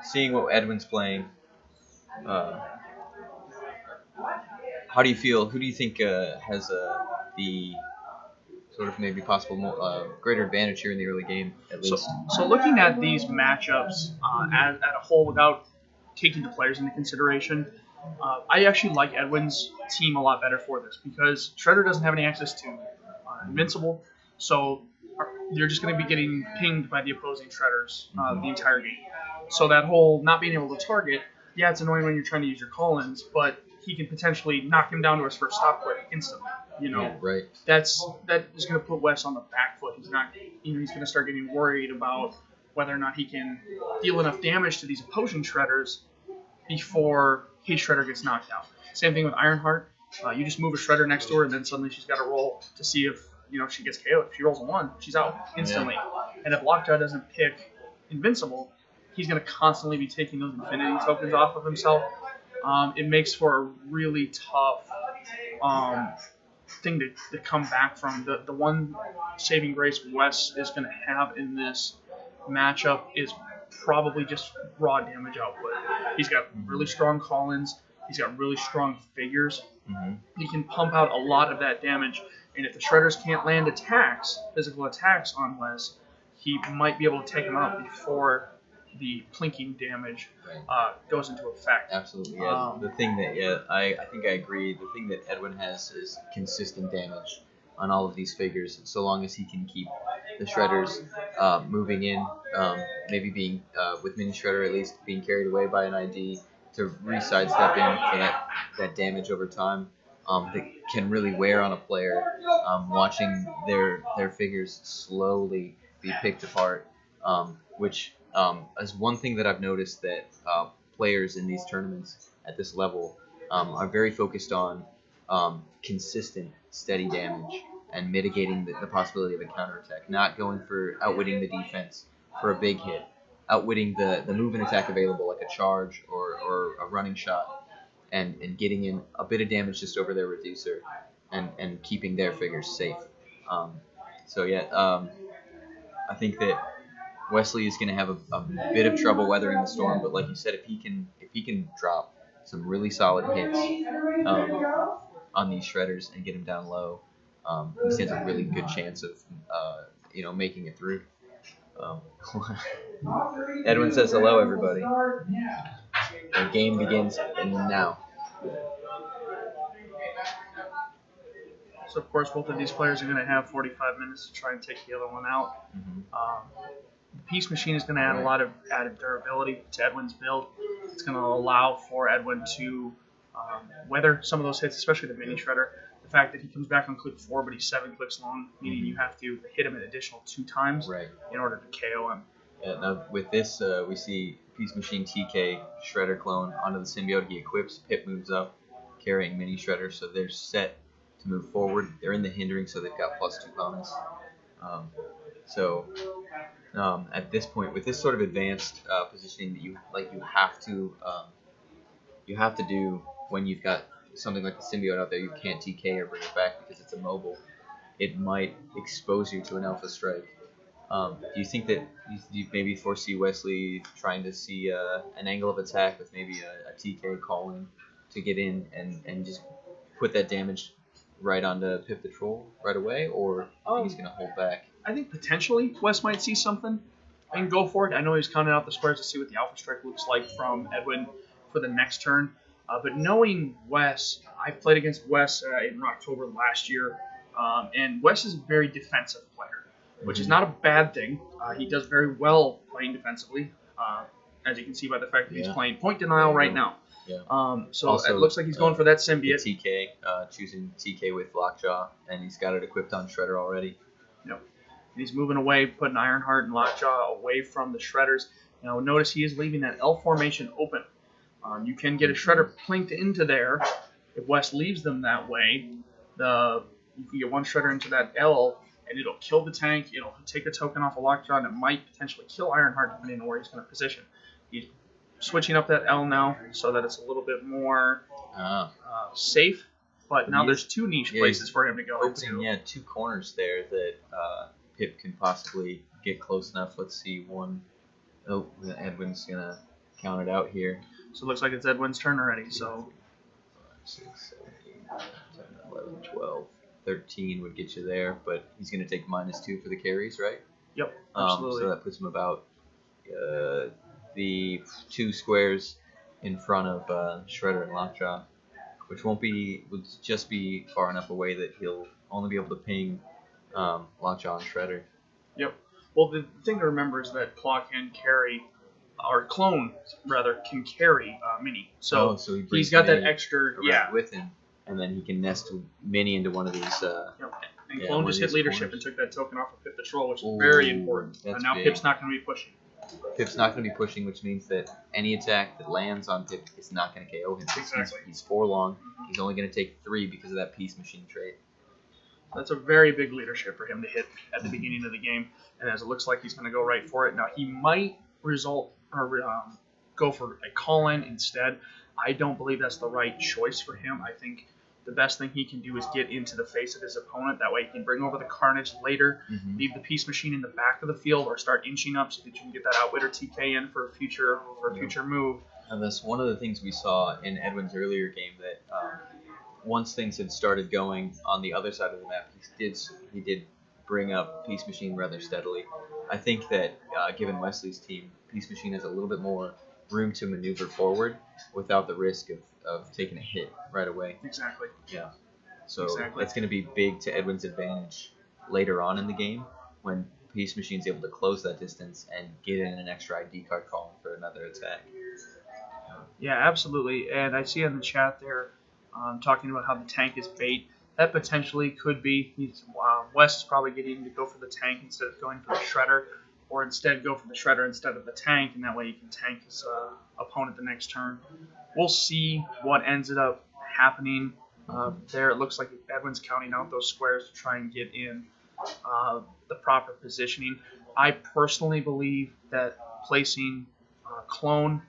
seeing what Edwin's playing, how do you feel? Who do you think has the sort of maybe possible greater advantage here in the early game, at least? So looking at these matchups at a whole without taking the players into consideration, I actually like Edwin's team a lot better for this because Shredder doesn't have any access to Invincible, so you're just going to be getting pinged by the opposing Shredders the entire game. So that whole not being able to target, yeah, it's annoying when you're trying to use your call-ins, but he can potentially knock him down to his first stop quick instantly. Yeah, right. That is going to put Wes on the back foot. He's not, he's going to start getting worried about whether or not he can deal enough damage to these opposing Shredders before his Shredder gets knocked out. Same thing with Ironheart. You just move a Shredder next to her, and then suddenly she's got to roll to see if she gets KO'd. If she rolls a 1, she's out instantly. Yeah. And if Lockjaw doesn't pick Invincible, he's going to constantly be taking those Infinity tokens off of himself. It makes for a really tough thing to come back from. The one saving grace Wes is going to have in this matchup is probably just raw damage output. He's got really strong call-ins. He's got really strong figures. He can pump out a lot of that damage. And if the Shredders can't land attacks, physical attacks on Wes, he might be able to take him out before the plinking damage goes into effect. Absolutely, yeah. The thing that, I think I agree. The thing that Edwin has is consistent damage on all of these figures, so long as he can keep the Shredders moving in, maybe being, with Mini Shredder at least, being carried away by an ID to re-sidestep in for that damage over time. That can really wear on a player, watching their figures slowly be picked apart, which is one thing that I've noticed that players in these tournaments at this level are very focused on consistent, steady damage and mitigating the possibility of a counterattack, not going for outwitting the defense for a big hit, outwitting the move and attack available like a charge or a running shot, and getting in a bit of damage just over their reducer and keeping their figures safe. I think that Wesley is going to have a bit of trouble weathering the storm, but like you said, if he can drop some really solid hits on these Shredders and get them down low, he stands a really good chance of making it through. Edwin says hello, everybody. The game begins now. So, of course, both of these players are going to have 45 minutes to try and take the other one out. The Peace Machine is going to add a lot of added durability to Edwin's build. It's going to allow for Edwin to weather some of those hits, especially the Mini Shredder. The fact that he comes back on click 4, but he's 7 clicks long, meaning you have to hit him an additional 2 times in order to KO him. Yeah, now with this, we see Peace Machine TK Shredder clone onto the symbiote. He equips, Pip moves up, carrying Mini Shredder, so they're set to move forward. They're in the hindering, so they've got +2 bonus. At this point, with this sort of advanced positioning that you have to do when you've got something like the symbiote out there, you can't TK or bring it back because it's immobile. It might expose you to an alpha strike. Do you think that you maybe foresee Wesley trying to see an angle of attack with maybe a TK calling to get in and just put that damage right onto Pip the Troll right away, or do you think he's going to hold back? I think potentially Wes might see something and go for it. I know he's counting out the squares to see what the alpha strike looks like from Edwin for the next turn. But knowing Wes, I've played against Wes in October last year, and Wes is a very defensive player, which is not a bad thing. He does very well playing defensively, as you can see by the fact that he's playing point denial right now. Yeah. So also, it looks like he's going for that symbiote. TK, choosing TK with Lockjaw, and he's got it equipped on Shredder already. Yep. And he's moving away, putting Ironheart and Lockjaw away from the Shredders. Now notice he is leaving that L formation open. You can get a Shredder plinked into there. If Wes leaves them that way, you can get one Shredder into that L, and it'll kill the tank. It'll take a token off of Lockjaw, and it might potentially kill Ironheart depending on where he's going to position. He's switching up that L now so that it's a little bit more safe. But now there's 2 niche places for him to go into. Yeah, 2 corners there that Pip can possibly get close enough. Let's see, one. Oh, Edwin's going to count it out here. So it looks like it's Edwin's turn already. So 5, 6, 7, 8, 9, 10, 11, 12, 13 would get you there, but he's going to take -2 for the carries, right? yep, absolutely. So that puts him about the 2 squares in front of Shredder and Lockjaw, which would just be far enough away that he'll only be able to ping Lockjaw and Shredder. Yep. Well, the thing to remember is that Claw can carry, or Clone rather, can carry Mini. So, he's got that extra, with him, and then he can nest Mini into one of these. Yep. And Clone just hit leadership corners. And took that token off of Pip Patrol, which is very important. And now big. Pip's not going to be pushing. Pip's not going to be pushing, which means that any attack that lands on Pip is not going to KO him. Exactly. He's 4 long. He's only going to take 3 because of that Peace Machine trait. That's a very big leadership for him to hit at the beginning of the game, and as it looks like he's going to go right for it. Now, he might go for a call-in instead. I don't believe that's the right choice for him. I think the best thing he can do is get into the face of his opponent. That way he can bring over the Carnage later, leave the Peace Machine in the back of the field, or start inching up so that you can get that Outwitter TK in for a future move. And that's one of the things we saw in Edwin's earlier game, that once things had started going on the other side of the map, he did bring up Peace Machine rather steadily. I think that given Wesley's team, Peace Machine has a little bit more room to maneuver forward without the risk of taking a hit right away. Exactly. Yeah. So that's going to be big to Edwin's advantage later on in the game when Peace Machine's able to close that distance and get in an extra ID card calling for another attack. Yeah, absolutely. And I see in the chat there talking about how the tank is bait. That potentially could be. Wes is probably getting to go for the tank instead of going for the Shredder, or instead go for the Shredder instead of the tank, and that way you can tank his opponent the next turn. We'll see what ends up happening there. It looks like Edwin's counting out those squares to try and get in the proper positioning. I personally believe that placing Clone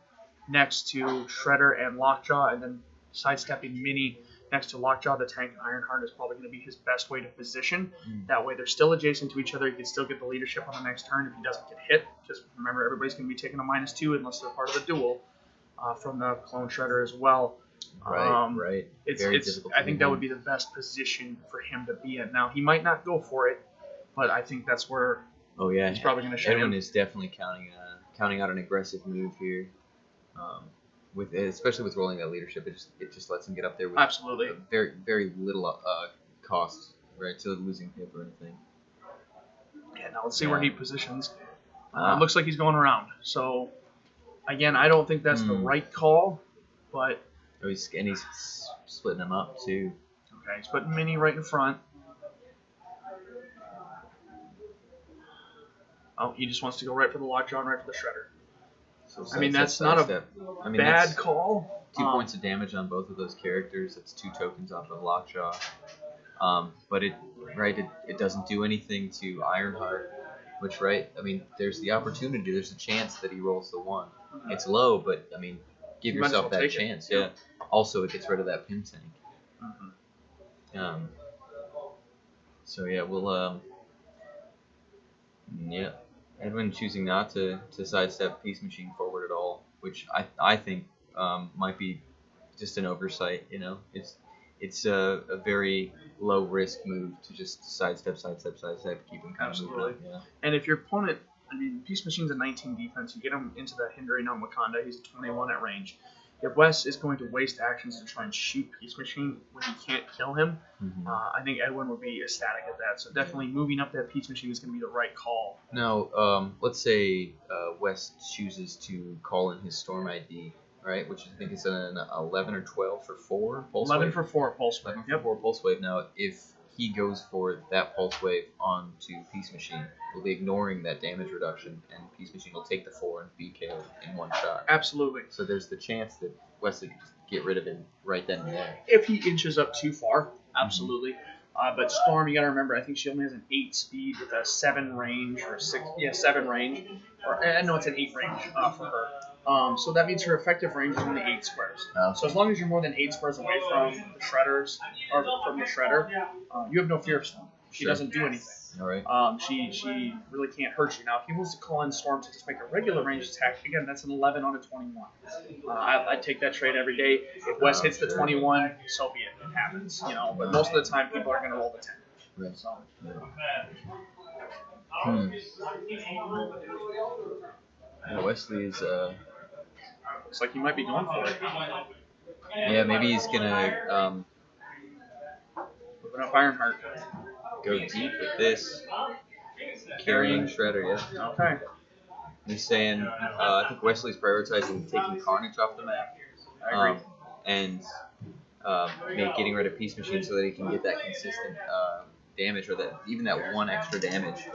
next to Shredder and Lockjaw, and then sidestepping Mini next to Lockjaw, the tank, and Ironheart is probably going to be his best way to position. That way they're still adjacent to each other. He can still get the leadership on the next turn if he doesn't get hit. Just remember, everybody's going to be taking a -2 unless they're part of the duel from the Clone Shredder as well. Right. I think that would be the best position for him to be in. Now, he might not go for it, but I think that's where he's probably going to show him. Edwin is definitely counting out an aggressive move here. Especially with rolling that leadership, it just lets him get up there with absolutely very very little cost, right, to losing Pip or anything. Yeah, now let's see where he positions. It looks like he's going around. So again, I don't think that's the right call, but he's splitting them up too. Okay, he's putting Mini right in front. Oh, he just wants to go right for the Lockjaw and right for the Shredder. So I mean, that's not a bad call. 2 points of damage on both of those characters. That's 2 tokens off of Lockjaw. But it doesn't do anything to Ironheart, which, I mean, there's the opportunity, there's a chance that he rolls the 1. It's low, but, I mean, give yourself that chance. Yeah. Also, it gets rid of that Pim tank. So, yeah, we'll, Edwin choosing not to sidestep Peace Machine forward at all, which I think might be just an oversight. You know, it's a very low risk move to just sidestep, keep him kind of moving up. Yeah. And if your opponent, I mean, Peace Machine's a 19 defense, you get him into that hindering on Wakanda, he's a 21 at range. If Wes is going to waste actions to try and shoot Peace Machine when he can't kill him, I think Edwin would be ecstatic at that. So definitely moving up that Peace Machine is going to be the right call. Now, let's say Wes chooses to call in his Storm ID, right? Which I think is an 11 or 12 for 4 pulse 11 wave. for 4 pulse wave. 11 for 4 pulse wave. Now, if he goes for that pulse wave onto Peace Machine, we'll be ignoring that damage reduction, and Peace Machine will take the 4 and be KO'd in 1 shot. Absolutely. So there's the chance that Wesley could just get rid of him right then and there. If he inches up too far, absolutely. But Storm, you got to remember, I think she only has an 8 speed with a 7 range or 6. Yeah, 7 range. Or no, it's an 8 range for her. So that means her effective range is only 8 squares. Oh. So as long as you're more than 8 squares away from the Shredders, or from the Shredder, you have no fear of Storm. She doesn't do anything. All right. She really can't hurt you. Now, if he wants to call in Storm to just make a regular ranged attack, again, that's an 11 on a 21. I'd take that trade every day. If Wes hits the 21, so be it. It happens, you know. But most of the time, people are going to roll the 10. Right. So. Yeah, Wesley's. Looks like he might be going for it. Yeah, maybe he's gonna Open up Ironheart. go deep with this. Carrying Shredder, yeah. Okay. He's saying, I think Wesley's prioritizing taking Carnage off the map. I agree. And getting rid of Peace Machine so that he can get that consistent damage, or that even that one extra damage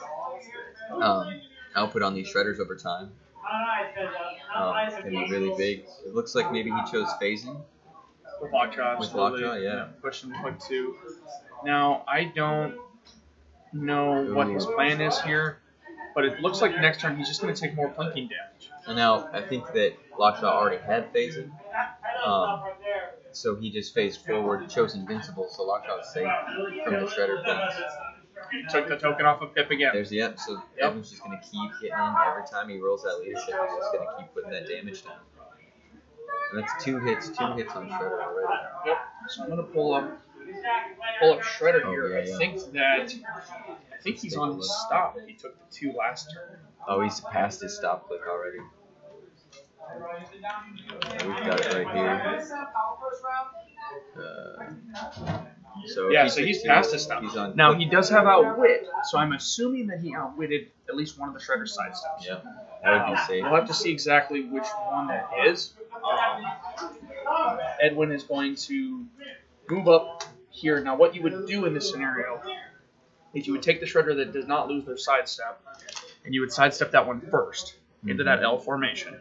output on these Shredders over time. It's going to be really big. It looks like maybe he chose phasing. With Lockjaw, With Lockjaw, yeah. Push him quick 2. Now, I don't know what his plan is here, but it looks like next turn he's just going to take more plinking damage. And now, I think that Lockjaw already had phasing. So he just phased forward, chose Invincible, so Lockjaw is safe from the Shredder things. Took the token off of Pip again. There's the so Edwin's just going to keep getting in every time he rolls that leadership. He's just going to keep putting that damage down. And that's 2 hits on Shredder already. Yep. So I'm going to pull up Shredder here. Yeah. I think he's on his stop. He took the 2 last turn. Oh, he's past his stop click already. Yeah, we've got it right here. So he's past his stop. Now, he does have Outwit, so I'm assuming that he outwitted at least one of the Shredder's side steps. Yeah, that would be safe. We'll have to see exactly which one that is. Edwin is going to move up here. Now, what you would do in this scenario is you would take the Shredder that does not lose their sidestep, and you would sidestep that one first into that L formation.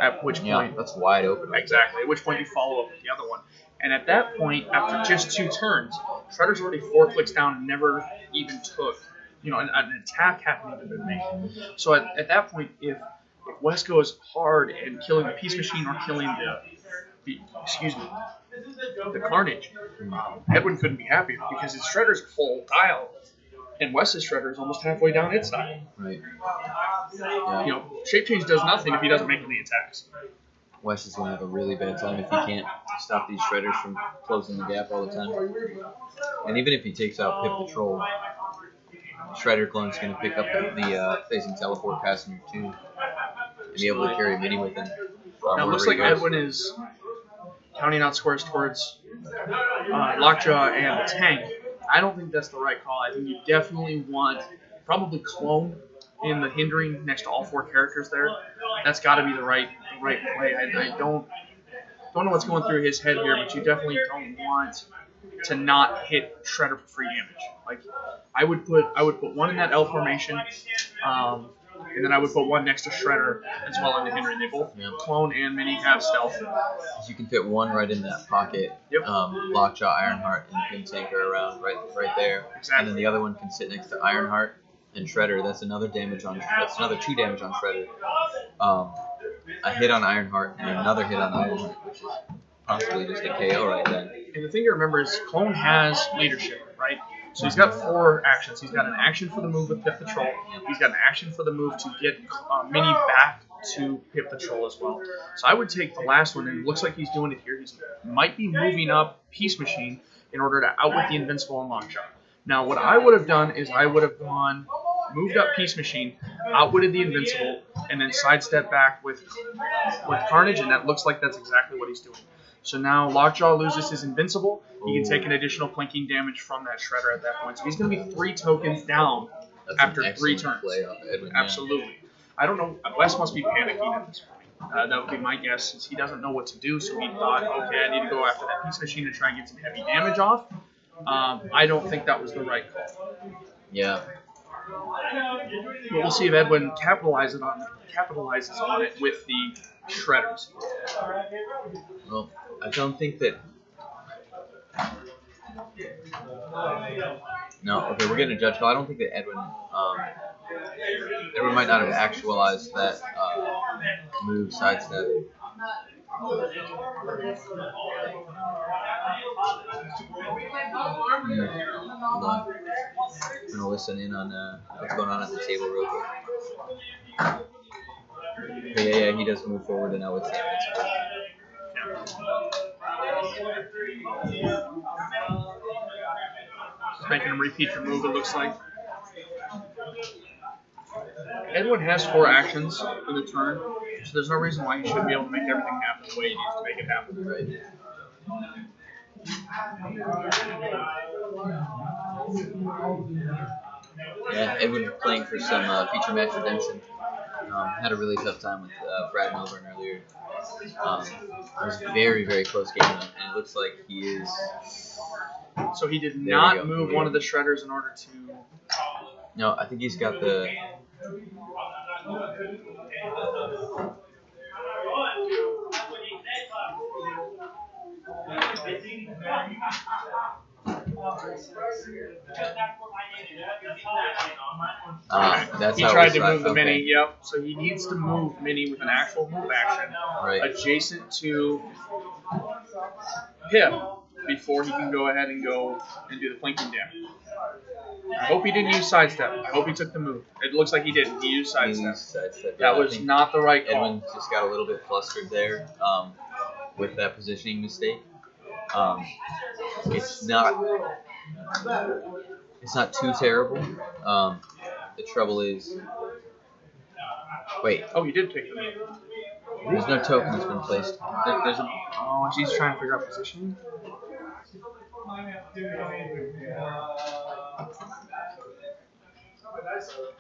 At which point, that's wide open. Exactly. At which point you follow up with the other one. And at that point, after just 2 turns, Shredder's already 4 clicks down and never even took, an attack hadn't even been made. So at that point, if Wes goes hard and killing the Peace Machine or killing the Carnage, Edwin couldn't be happier because his Shredder's full dial, and Wes's Shredder is almost halfway down its dial. Right. Yeah. Shape Change does nothing if he doesn't make any attacks. Wes is going to have a really bad time if he can't stop these Shredders from closing the gap all the time. And even if he takes out Pip the Troll, Shredder Clone's going to pick up the phasing teleport past him too, and be able to carry Mini with him. Now it looks like Edwin is counting out squares towards Lockjaw and the Tank. I don't think that's the right call. I think you definitely want probably Clone in the hindering next to all 4 characters there. That's got to be the right play. I don't know what's going through his head here, but you definitely don't want to not hit Shredder for free damage. Like I would put one in that L formation, and then I would put one next to Shredder as well in the hindering. They both Clone and Mini have stealth. You can fit one right in that pocket. Yep. Lockjaw, Ironheart, and Pin Tanker around right there. Exactly. And then the other one can sit next to Ironheart and Shredder. That's another 2 damage on Shredder. A hit on Ironheart and another hit on Ironheart, which is possibly just a KO right then. And the thing to remember is Clone has leadership, right? So he's got 4 actions. He's got an action for the move with Pip the Troll. He's got an action for the move to get Mini back to Pip the Troll as well. So I would take the last one, and it looks like he's doing it here. He might be moving up Peace Machine in order to outwit the Invincible and Lockjaw. Now, what I would have done is I would have moved up Peace Machine, outwitted the Invincible, and then sidestep back with Carnage, and that looks like that's exactly what he's doing. So now Lockjaw loses his Invincible. He can take an additional plinking damage from that Shredder at that point. So he's going to be 3 tokens down after 3 turns. Play off Edwin, Absolutely. I don't know. Wes must be panicking at this point. That would be my guess, since he doesn't know what to do. So he thought, okay, I need to go after that Peace Machine to try and get some heavy damage off. I don't think that was the right call. Yeah. But we'll see if Edwin capitalizes on it with the Shredders. Well, I don't think that. No, okay, we're getting a judge call. I don't think that Edwin might not have actualized that move sidestep. Hold on. I'm gonna listen in on what's going on at the table real quick. Yeah, he does move forward and now with Sam. Just making him repeat the move, it looks like. Edwin has 4 actions in the turn, so there's no reason why he shouldn't be able to make everything happen the way he needs to make it happen. Right. Yeah, Edwin playing for some feature match redemption. Had a really tough time with Brad Milburn earlier. It was a very, very close game, and it looks like he is. So he did not move one of the shredders in order to. No, I think he's got the. That's he tried to move the mini. Yep. So he needs to move mini with an actual move action adjacent to Pip before he can go ahead and go and do the flanking damage. I hope he didn't use sidestep. I hope he took the move. It looks like he didn't. He used sidestep. Yeah, that was not the right call. Edwin just got a little bit flustered there with that positioning mistake. It's not too terrible. The trouble is, wait. Oh, he did take the move. There's no token that's been placed. There's a. Oh, she's trying to figure out positioning.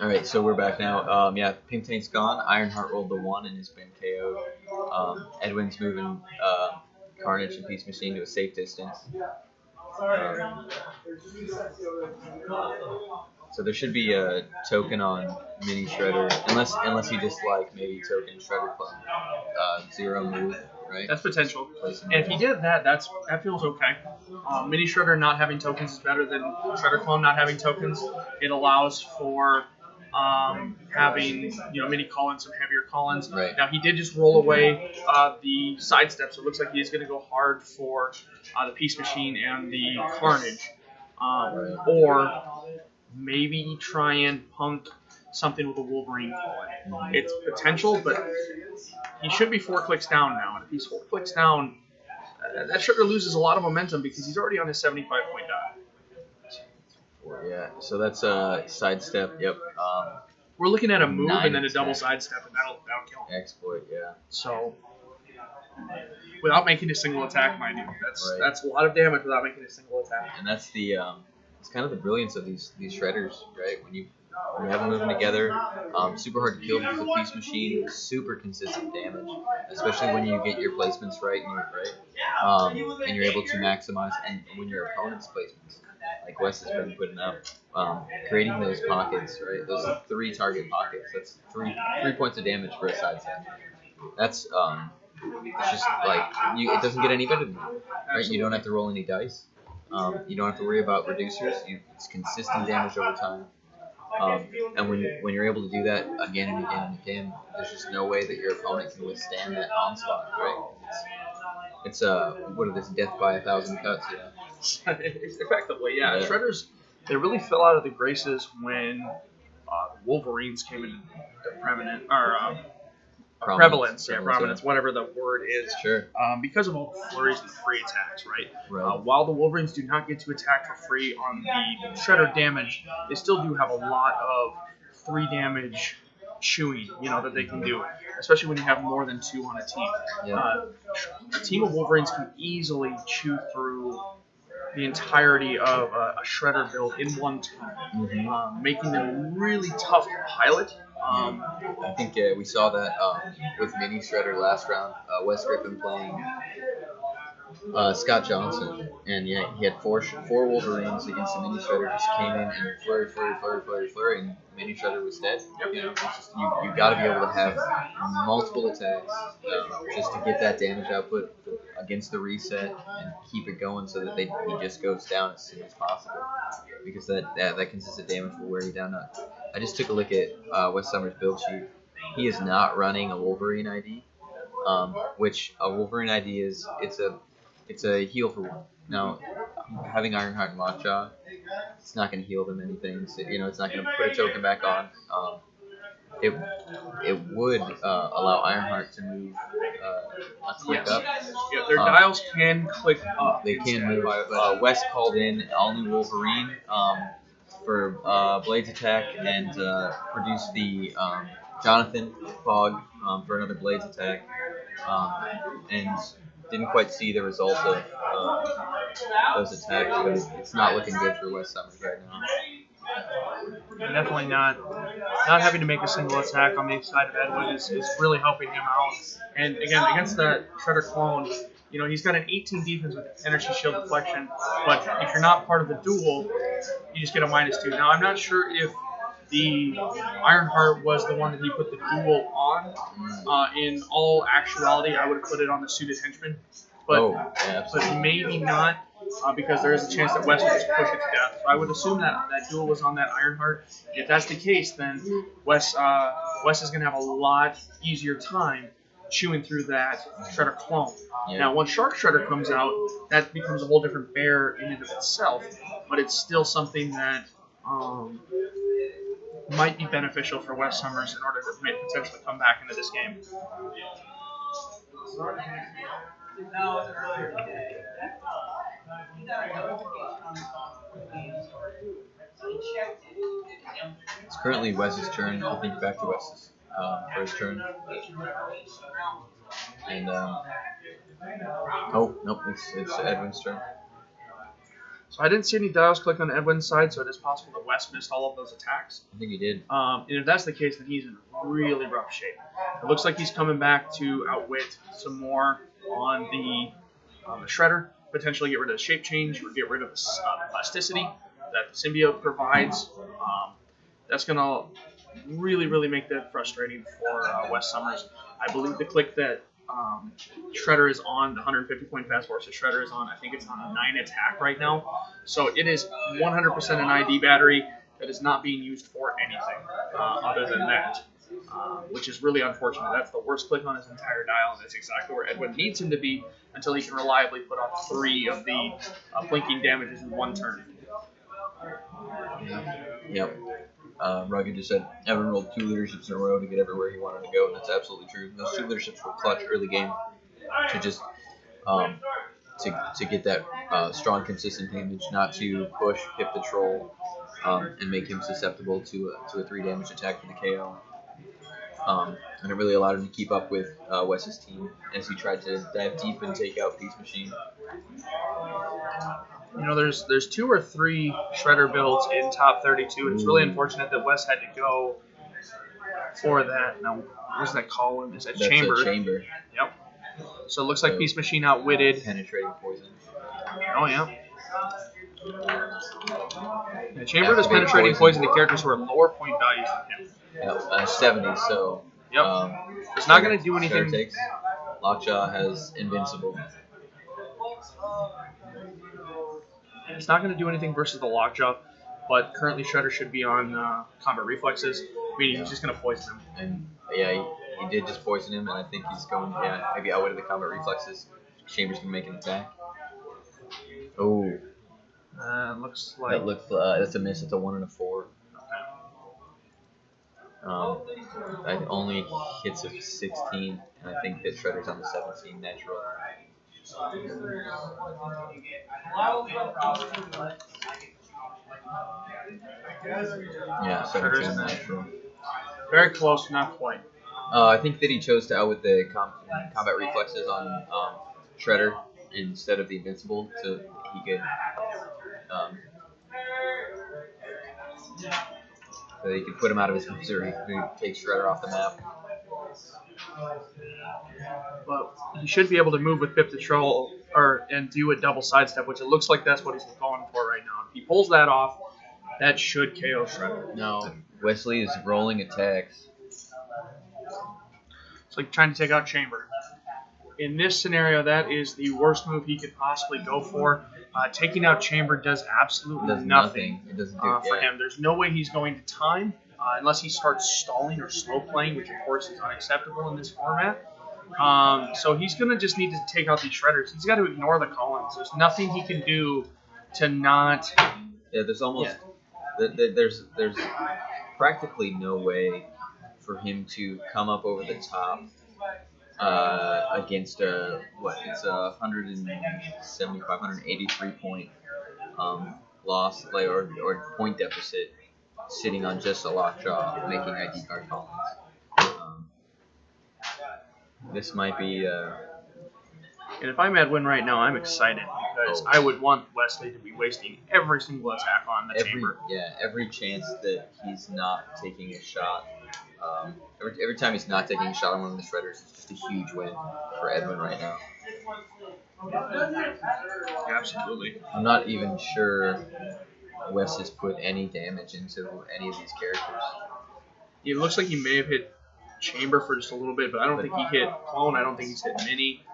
All right, so we're back now. Yeah, Pink Taint's gone. Ironheart rolled the 1 and has been KO'd. Edwin's moving Carnage and Peace Machine to a safe distance. So there should be a token on Mini Shredder, unless he just like maybe token Shredder Club 0 move, right? That's potential. And if he did that, that feels okay. Mini Shredder not having tokens is better than Shredder Clone not having tokens. It allows for having mini call-ins, some heavier call-ins. Right. Now he did just roll away the sidestep, so it looks like he's going to go hard for the Peace Machine and the Carnage, or maybe try and punk something with a Wolverine call-in. It's potential, but he should be 4 clicks down now, and if he's 4 clicks down, that Shredder loses a lot of momentum because he's already on his 75-point die. Yeah, so that's a sidestep. Yep. We're looking at a move and then a double sidestep, and that'll kill him. Exploit, yeah. So, without making a single attack, mind you, that's a lot of damage without making a single attack. And that's the it's kind of the brilliance of these shredders, right? When you have them moving together, super hard to kill because the Peace Machine, super consistent damage, especially when you get your placements right and you're able to maximize and when your opponent's placements. Like Wes has been putting up, creating those pockets, right? Those 3 target pockets. That's 3 points of damage for a sidestep. That's it's just like it doesn't get any better than that, right? You don't have to roll any dice. You don't have to worry about reducers. It's consistent damage over time. And when you're able to do that again and again and again, there's just no way that your opponent can withstand that onslaught, right? It's what are this, death by 1,000 cuts, you know? Effectively, yeah. Shredders, they really fell out of the graces when Wolverines came into prevalence, whatever the word is. Sure. Because of all the flurries and the free attacks, right? While the Wolverines do not get to attack for free on the Shredder damage, they still do have a lot of 3 damage chewing, that they can do, especially when you have more than 2 on a team. Yeah. A team of Wolverines can easily chew through the entirety of a Shredder build in one turn, making them really tough to pilot. I think we saw that with Mini Shredder last round. Wes Griffin playing Scott Johnson, and he had four Wolverines against the Mini Shredder. Just came in and flurry, and Mini Shredder was dead. It's just, you got to be able to have multiple attacks just to get that damage output against the reset and keep it going so that he just goes down as soon as possible, because that consistent damage will wear you down. I just took a look at Wes Summers' build sheet. He is not running a Wolverine ID. which a Wolverine idea is it's a heal for one. Now, having Ironheart and Lockjaw, it's not going to heal them anything. So, it's not going to put a token back on. It would allow Ironheart to move a click up. Yeah, their dials can click up. They can move. Wes called in all new Wolverine for Blades attack and produced the Jonathan Fog for another Blades attack, and didn't quite see the result of those attacks, but it's not looking good for Wes Summers right now. Definitely not having to make a single attack on the side of Edwin is really helping him out. And again, against that Shredder clone, he's got an 18 defense with energy shield deflection, but if you're not part of the duel, you just get a -2. Now, I'm not sure if the Ironheart was the one that he put the duel on. In all actuality, I would have put it on the suited henchman, but maybe not. Because there is a chance that Wes will just push it to death. So I would assume that duel was on that Ironheart. If that's the case, then Wes is going to have a lot easier time chewing through that Shredder clone. Yeah. Now, once Shark Shredder comes out, that becomes a whole different bear in and of itself. But it's still something that might be beneficial for Wes Summers in order to potentially come back into this game. It's currently Wes's turn. I think back to Wes's for his turn. And oh nope, it's Edwin's turn. So I didn't see any dials click on Edwin's side, so it is possible that Wes missed all of those attacks. I think he did. And if that's the case, then he's in really rough shape. It looks like he's coming back to outwit some more on the Shredder. Potentially get rid of the shape change or get rid of the plasticity that the symbiote provides. That's going to really make that frustrating for Wes Summers. I believe the click that Shredder is on, the 150-point fast force that Shredder is on, I think it's on a 9 attack right now. So it is 100% an ID battery that is not being used for anything other than that. Which is really unfortunate. That's the worst click on his entire dial, and that's exactly where Edwin needs him to be until he can reliably put off 3 of the blinking damages in one turn. Yep. Rugged just said Edwin rolled 2 leaderships in a row to get everywhere he wanted to go, and that's absolutely true. Those 2 leaderships were clutch early game to just to get that strong, consistent damage, not to push, hit the troll, and make him susceptible to a 3 damage attack for the KO. And it really allowed him to keep up with Wes's team as he tried to dive deep and take out Peace Machine. There's 2 or 3 Shredder builds in top 32, and it's really unfortunate that Wes had to go for that. Now, what's that called? Is that Chamber? That's a Chamber. Yep. So it looks like Peace Machine outwitted. Penetrating poison. Oh, yeah. Chamber does penetrating poison to characters who are lower point values than him. Yep, 70, so... Yep. It's not going to do anything. Takes. Lockjaw has Invincible. It's not going to do anything versus the Lockjaw, but currently Shredder should be on combat reflexes, meaning he's just going to poison him. And yeah, he did just poison him, and I think he's going, maybe outwitted the combat reflexes. Chamber's going to make an attack. Oh. Looks like... That's a miss. It's a 1 and a 4. That only hits of 16, and I think that Shredder's on the 17 natural. Yeah, 17 natural. Very close, not quite. I think that he chose to outwit the combat reflexes on Shredder instead of the Invincible, so he could so he could put him out of his misery. He could take Shredder off the map. But he should be able to move with Pip the Troll and do a double sidestep, which it looks like that's what he's going for right now. If he pulls that off, that should KO Shredder. No, Wesley is rolling attacks. It's like trying to take out Chamber. In this scenario, that is the worst move he could possibly go for. Taking out Chamber does absolutely nothing. It doesn't for him. There's no way he's going to time unless he starts stalling or slow playing, which of course is unacceptable in this format. So he's gonna just need to take out these shredders. He's got to ignore the call-ins. There's nothing he can do to not. Yeah, there's almost there's practically no way for him to come up over the top against it's a 175, 183 point loss, like or point deficit, sitting on just a lockjaw, making ID card call-ins. This might be. And if I'm Edwin right now, I'm excited because I would want Wesley to be wasting every single attack on the chamber. Yeah, every chance that he's not taking a shot. Every time he's not taking a shot on one of the shredders, it's just a huge win for Edwin right now. Absolutely. I'm not even sure Wes has put any damage into any of these characters. It looks like he may have hit chamber for just a little bit, but I don't think he hit clone. I don't think he's hit mini.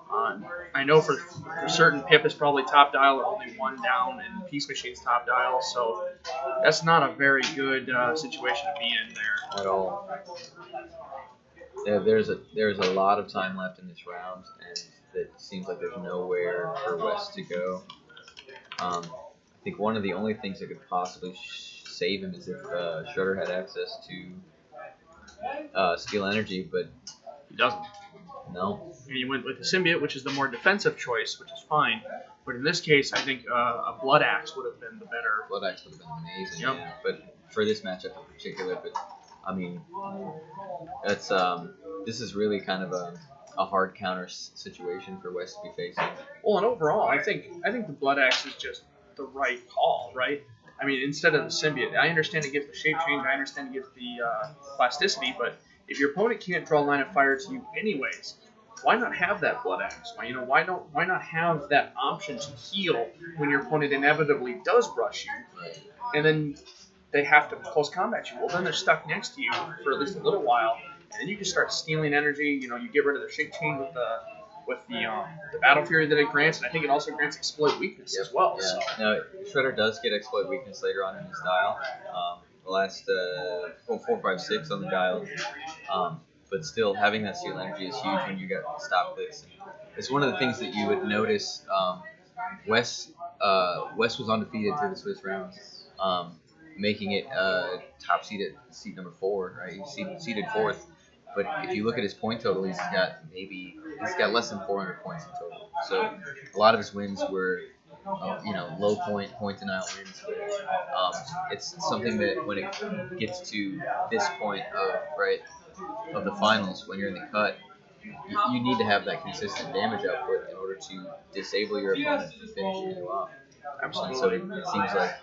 I know for certain Pip is probably top dial or only one down, and Peace Machine's top dial, so that's not a very good situation to be in there. At all. There's a lot of time left in this round, and it seems like there's nowhere for Wes to go. I think one of the only things that could possibly save him is if Shredder had access to Steel Energy, but he doesn't. No. And he went with the Symbiote, which is the more defensive choice, which is fine. But in this case, I think a Blood Axe would have been the better. Blood Axe would have been amazing. Yep. Yeah. But for this matchup in particular, I mean, that's this is really kind of a hard counter situation for Wes to be facing. Well, and overall, I think the Blood Axe is just the right call, right? I mean, instead of the Symbiote, I understand it gives the shape change, I understand it gives the plasticity, but if your opponent can't draw a line of fire to you anyways, why not have that Blood Axe? Why not have that option to heal when your opponent inevitably does rush you, and then they have to close combat you? Well, then they're stuck next to you for at least a little while, and then you can start stealing energy. You get rid of their shape change with the Battle Fury that it grants, and I think it also grants Exploit Weakness as well. Yeah. So. Now, Shredder does get Exploit Weakness later on in his dial. The last 4, 5, 6 on the dial. But still, having that Steel Energy is huge when you got stop clicks. It's one of the things that you would notice. Wes was undefeated through the Swiss round, making it top seed at seat number 4, right? He's seated 4th. But if you look at his point total, he's got less than 400 points in total. So a lot of his wins were low point denial wins. It's something that when it gets to this point of the finals, when you're in the cut, you need to have that consistent damage output in order to disable your opponent from finishing you off. Absolutely. So it seems like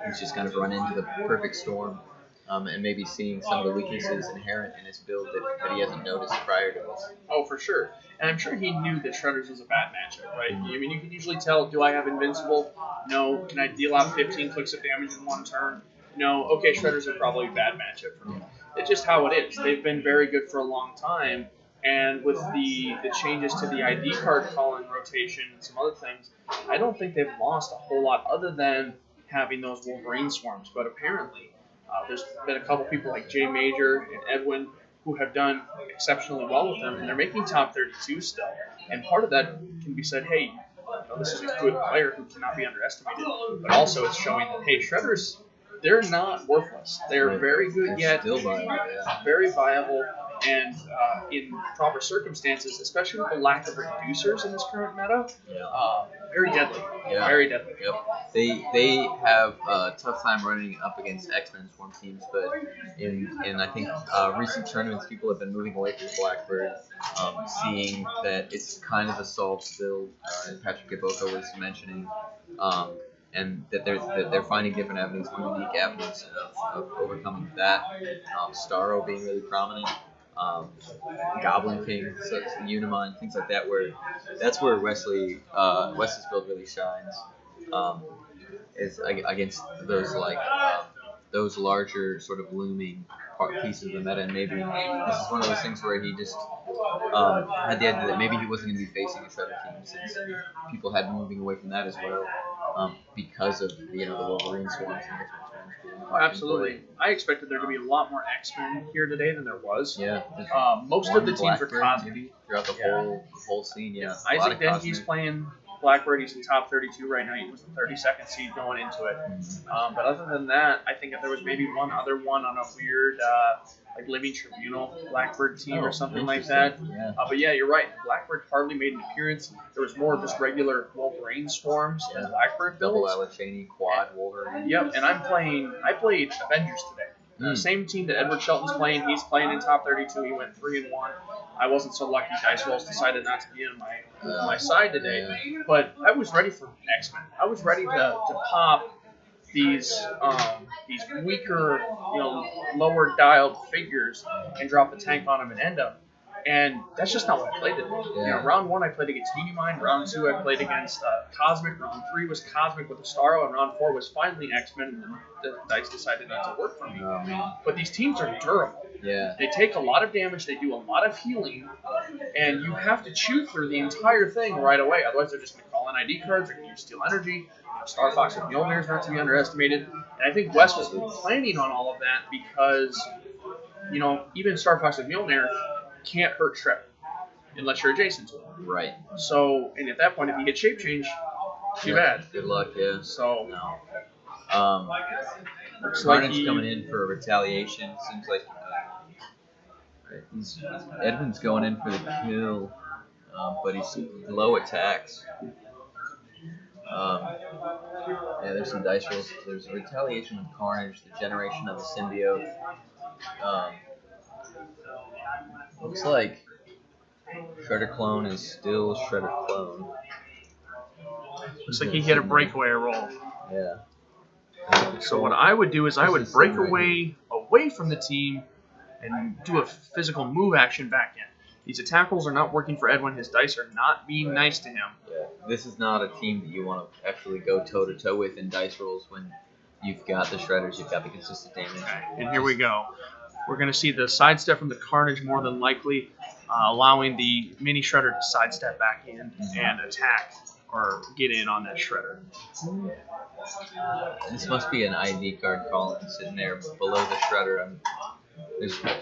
he's just kind of run into the perfect storm, and maybe seeing some of the weaknesses inherent in his build that he hasn't noticed prior to this. Oh, for sure. And I'm sure he knew that Shredders was a bad matchup, right? I mean, you can usually tell, do I have Invincible? No. Can I deal out 15 clicks of damage in one turn? No. Okay, Shredders are probably a bad matchup for me. It's just how it is. They've been very good for a long time, and with the changes to the ID card calling rotation and some other things, I don't think they've lost a whole lot other than having those Wolverine swarms. But apparently, there's been a couple people like Jay Major and Edwin who have done exceptionally well with them, and they're making top 32 still. And part of that can be said, hey, this is a good player who cannot be underestimated. But also it's showing that, hey, Shredders, they're not worthless. They're very good yet, still viable, yeah. Very viable, and in proper circumstances, especially with the lack of reducers in this current meta, very deadly. Yeah. Very deadly. Yep. They have a tough time running up against X-Men Swarm teams, but in I think recent tournaments, people have been moving away from Blackbird, seeing that it's kind of a solved build, as Patrick Iboko was mentioning, and that they're finding different avenues, more unique avenues of overcoming that. Starro being really prominent. Goblin King, so Unimind, things like that. That's where Wes's build really shines. Is against those those larger sort of looming pieces of the meta, and maybe this is one of those things where he just had the idea that maybe he wasn't going to be facing a Shredder team, since people had been moving away from that as well, because of the Wolverine swarms and X-Men swarms being Oh, absolutely. I expected there to be a lot more X-Men here today than there was. Yeah. Most of the teams are cosmic. Throughout the whole scene, yeah. Isaac Denke's playing Blackbird. He's in top 32 right now. He was the 32nd seed going into it. But other than that, I think there was maybe one other one on a weird, like Living Tribunal Blackbird team or something like that. Yeah. But yeah, you're right. Blackbird hardly made an appearance. There was more of just regular Wolverine swarms than Blackbird Double builds. Cheney, quad Wolverine. Yep, and I played Avengers today. Same team that Edward Shelton's playing. He's playing in top 32. He went 3-1. I wasn't so lucky. Dice rolls decided not to be on my side today. But I was ready for X-Men. I was ready to pop these weaker, lower dialed figures and drop a tank on them and end them. And that's just not what I played today. Round 1 I played against Unimind. Round 2 I played against Cosmic. Round 3 was Cosmic with a Starro, and round 4 was finally X-Men. And the dice decided not to work for me. But these teams are durable. Yeah. They take a lot of damage. They do a lot of healing, and you have to chew through the entire thing right away. Otherwise, they're just going to call in ID cards. They're going to use Steel Energy. Star Fox with Mjolnir is not to be underestimated. And I think Wes was planning on all of that because, even Star Fox with Mjolnir can't hurt Shredder unless you're adjacent to him. Right. So, and at that point, if you hit Shape Change, too bad. Good luck, yeah. So, looks like he's coming in for retaliation. Seems like Edwin's going in for the kill, but he's low attacks. There's some dice rolls. There's a retaliation with Carnage, the generation of the symbiote. Looks like Shredder Clone is still Shredder Clone. Looks like he hit a breakaway roll. Yeah. So what I would do is I would break away from the team and do a physical move action back in. These attack rolls are not working for Edwin. His dice are not being nice to him. Yeah. This is not a team that you want to actually go toe-to-toe with in dice rolls when you've got the Shredders, you've got the consistent damage. Okay, and here we go. We're going to see the sidestep from the Carnage more than likely, allowing the mini Shredder to sidestep back in and attack or get in on that Shredder. This must be an ID card calling sitting there below the Shredder.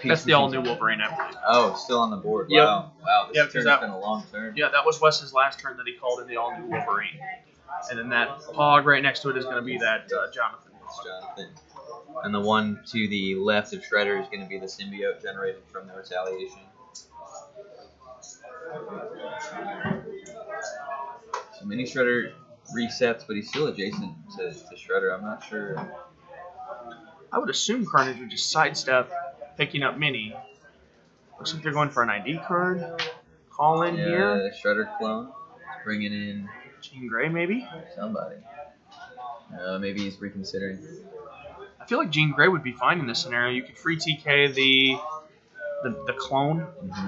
That's the all-new Wolverine, I believe. Oh, still on the board. Yep. Wow, this turn's been a long turn. Yeah, that was Wes's last turn that he called in the all-new Wolverine. And then that Pog right next to it is going to be that Jonathan. Jonathan. And the one to the left of Shredder is going to be the symbiote generated from the retaliation. So Mini Shredder resets, but he's still adjacent to Shredder. I'm not sure. I would assume Carnage would just sidestep, picking up Mini. Looks like they're going for an ID card. Call in here. Yeah, Shredder Clone. Bringing in Jean Grey, maybe? Somebody. Maybe he's reconsidering. I feel like Jean Grey would be fine in this scenario. You could free TK the clone,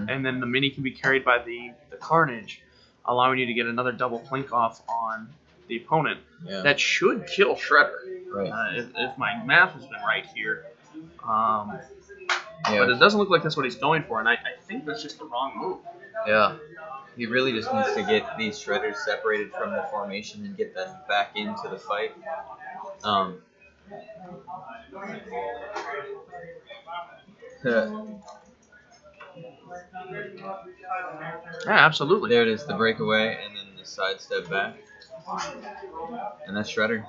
and then the Mini can be carried by the Carnage, allowing you to get another double plink off on the opponent. Yeah. That should kill Shredder. Right. If my math has been right here. Yeah. But it doesn't look like that's what he's going for, and I think that's just the wrong move. Yeah. He really just needs to get these Shredders separated from the formation and get them back into the fight. Yeah, absolutely. There it is, the breakaway, and then the sidestep back. And that's Shredder.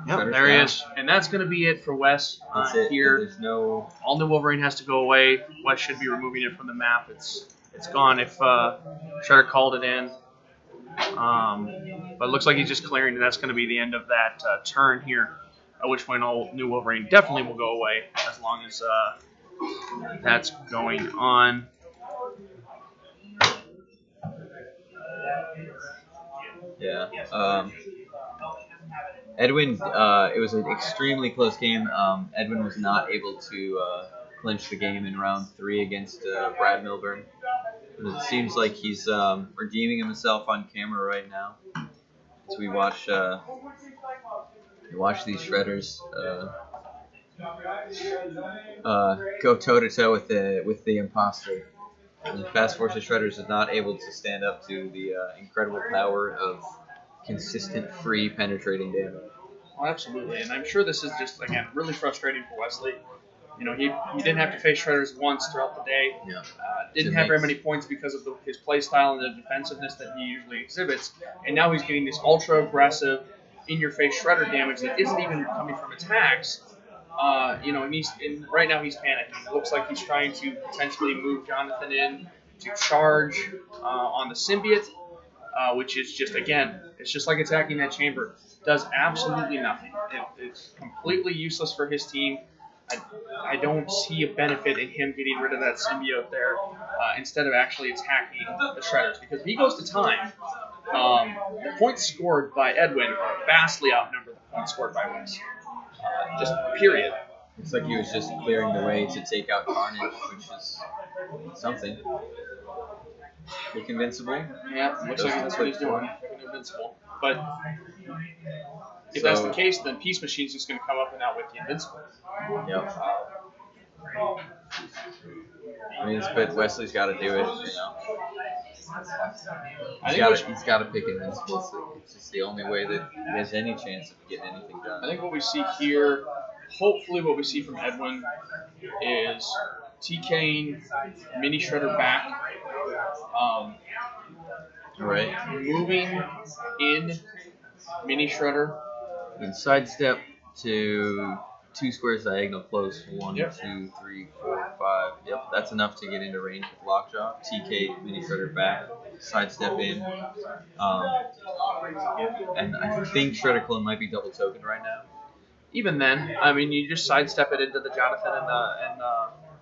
Yep, there he is. And that's going to be it for Wes here. There's no... All-new Wolverine has to go away. Wes should be removing it from the map. It's gone if Shredder called it in. But it looks like he's just clearing, and that's going to be the end of that turn here. At which point All-new Wolverine definitely will go away as long as that's going on. Yeah. Edwin, it was an extremely close game. Edwin was not able to clinch the game in round 3 against Brad Milburn. But it seems like he's redeeming himself on camera right now. As we watch these Shredders go toe-to-toe with the imposter. And Fast Forces Shredders is not able to stand up to the incredible power of consistent, free, penetrating damage. Oh, absolutely, and I'm sure this is just, again, really frustrating for Wesley. You know, he didn't have to face shredders once throughout the day. Yeah. Didn't have very many points because of his play style and the defensiveness that he usually exhibits. And now he's getting this ultra aggressive, in-your-face shredder damage that isn't even coming from attacks. You know, and right now he's panicking. It looks like he's trying to potentially move Jonathan in to charge on the symbiote, which is just, again, it's just like attacking that chamber. Does absolutely nothing. It's completely useless for his team. I don't see a benefit in him getting rid of that symbiote there instead of actually attacking the shredders. Because if he goes to time, the points scored by Edwin vastly outnumber the points scored by Wes. Just period. Looks like he was just clearing the way to take out Carnage, which is something. Look invincible. Yeah, looks like that's what he's doing. Invincible. But if that's the case, then Peace Machine's just going to come up and outwit the Invincible. Yep. I mean, but Wesley's got to do it, you know. He's got to pick Invincible. So it's just the only way that he has any chance of getting anything done. I think what we see here, hopefully what we see from Edwin, is TKing Mini Shredder back. Right. Moving in Mini Shredder. And sidestep to 2 squares diagonal close. 1, Yep. 2, 3, 4, 5. Yep, that's enough to get into range with Lockjaw. TK Mini Shredder back. Sidestep in. And I think Shredder Clone might be double tokened right now. Even then, I mean, you just sidestep it into the Jonathan and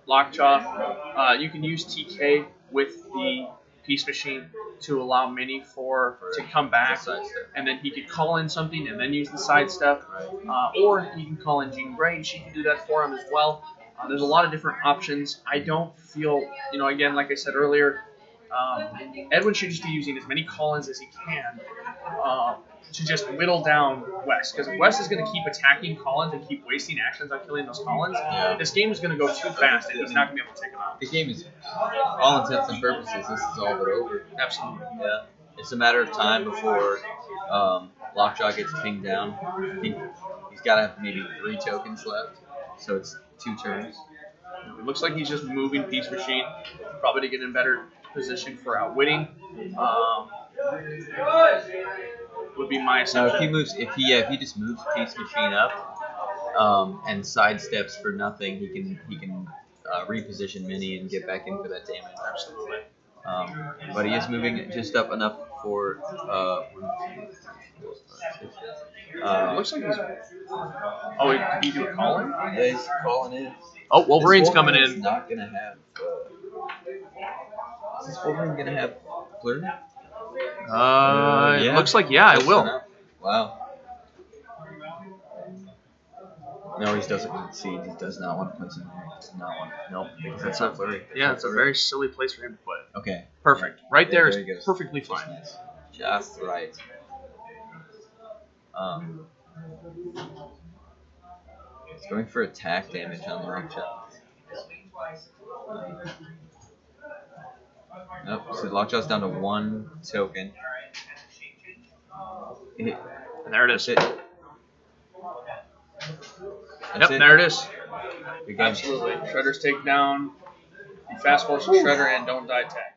Lockjaw. You can use TK with the Peace Machine to allow Mini to come back, and then he could call in something and then use the sidestep. Or he can call in Jean Grey, and she can do that for him as well. There's a lot of different options. I don't feel, you know, again, like I said earlier, Edwin should just be using as many call-ins as he can to just whittle down Wes. Because if Wes is going to keep attacking call-ins and keep wasting actions on killing those call-ins, this game is going to go too fast and he's not going to be able to take them out. The game is, all intents and purposes, this is all but over. Absolutely. Yeah. It's a matter of time before Lockjaw gets pinged down. I think he's got to have maybe 3 tokens left, so it's 2 turns. It looks like he's just moving Peace Machine, probably to get in better position for outwitting. Would be my assumption. No, if he just moves Peace Machine up and sidesteps for nothing, he can reposition Mini and get back in for that damage. Absolutely. But he is moving just up enough for. Looks like he's. Oh, did he do a call-in? Yeah, he's calling in. Oh, Wolverine's coming in. Is not gonna have. Is this Wolverine gonna have Blur? It looks like it will. Enough. Wow. No, he doesn't. See, he does not want to put him there. He does not want. Nope. Because that's not Flurry. Yeah, it's a very silly place for him to put it. Okay. Perfect. Right there he is perfectly fine. Just right. It's going for attack damage on the Lockjaw. Nope. So Lockjaw's down to 1 token. And there it is. That's it. There it is. Good game. Absolutely. Shredders take down the Fast Force Shredder and don't die tag.